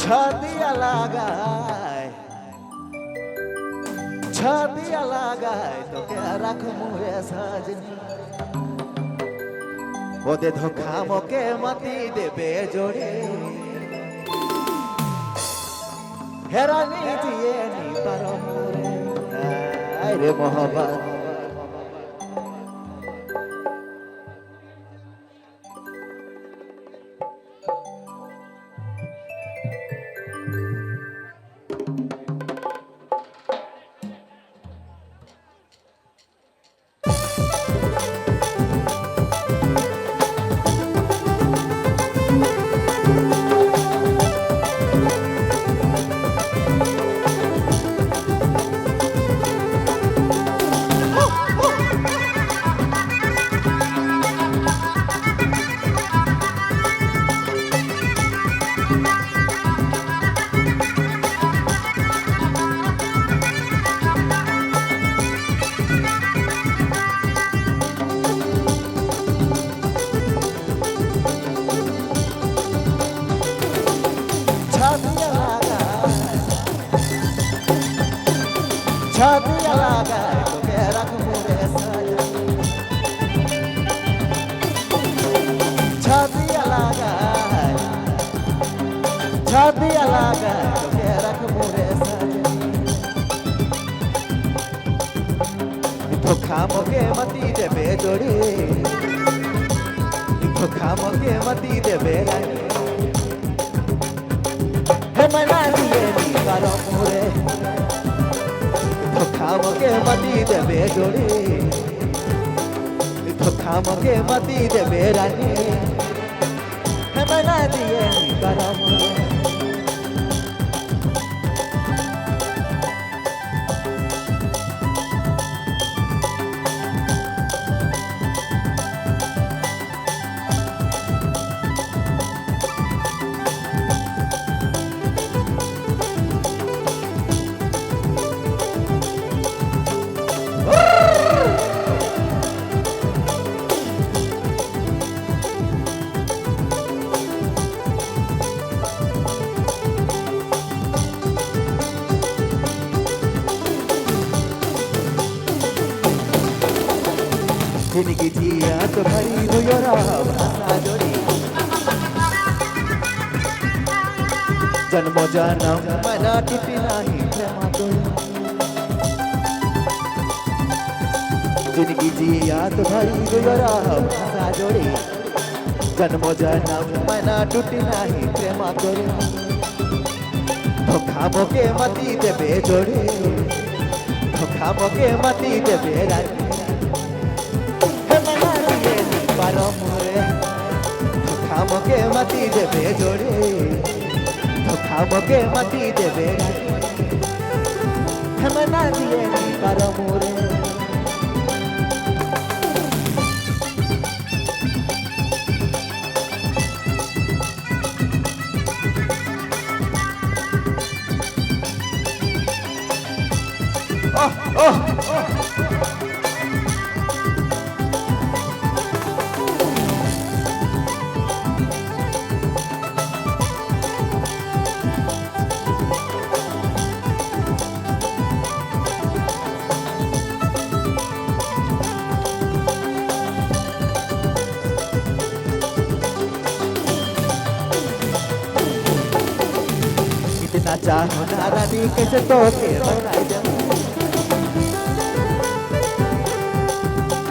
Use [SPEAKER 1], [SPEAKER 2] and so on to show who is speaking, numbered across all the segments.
[SPEAKER 1] ছাদিয়া লাগায় ছাদিয়া লাগায় তোকে রাখমু রে সাজনি ওদে ধোখা মোকে মতি দেবে জোরে হেরানি দিয়ে নি পারম রে মোহব্বত ছাদিয়া লাগায় তোকে রাখমু রে সাজনি ছাদিয়া লাগায় তোকে রাখমু রে সাজনি ধোখা মোকে মতি দেবে জোরে ধোখা মোকে মতি দেবে রানী হে মনা দিয়ে নি পারম রে ধোখা মোকে মতি দেবে জোরে ধোখা মোকে মতি দেবে রানী হে মনা দিয়ে নি পারম जिनकी जिया तो भरी हुयोरा भाषा जोड़ी जन्मो जन्म मना टूटी नहीं प्रेमा तोड़ी जिनकी जिया तो भरी हुयोरा भाषा जोड़ी जन्मो जन्म मना टूटी नहीं प्रेमा तोड़ी धोखा मोके मती देबे जोड़े धोखा मोके मती देबे रानी পারম রে ধোখা মোকে মতি দেবে জোরে ধোখা মোকে মতি দেবে হেমনা দিয়ে নি পারম রে इतना चाहो ना रानी कैसे तो के बनाई दे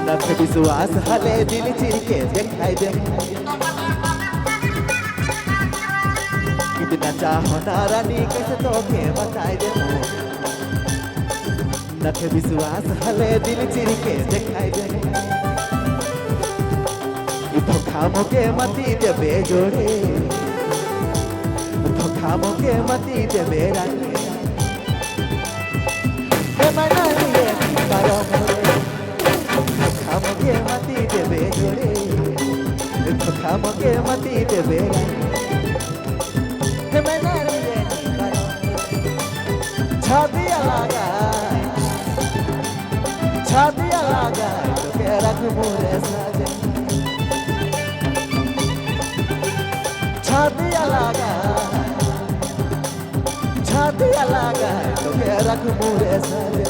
[SPEAKER 1] नख विश्वास हले दिल चिर के दिखाई दे इतना चाहो ना रानी कैसे तो के बताई दे नख विश्वास हले दिल चिर के दिखाई दे धोखा मोके मती देबे जोड़े धोखा मोके मती देबे रानी हे मना लिए पारम रे धोखा मोके मती देबे जोड़े धोखा मोके मती देबे रानी हे मना लिए पारम ছাদিয়া লাগায় তোকে রাখমু রে সাজনি ছাদিয়া লাগায় দিয়া লাগায় তোকে রাখবো রে সাজে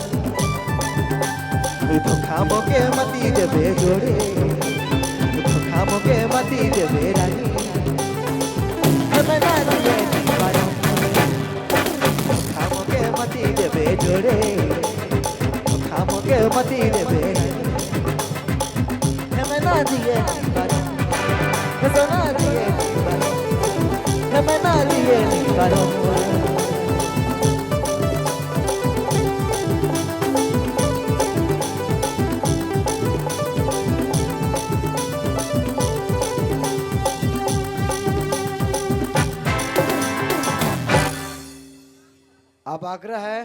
[SPEAKER 1] ধোখা মোকে মাতি দেবে জোরে ধোখা মোকে মাতি দেবে রানী হেমে না দিয়ে পারো ধোখা মোকে মাতি দেবে জোরে ধোখা মোকে মাতি দেবে রানী হেমে না দিয়ে পারো হেমে না দিয়ে পারো হেমে না দিয়ে পারো
[SPEAKER 2] अब आग्रह है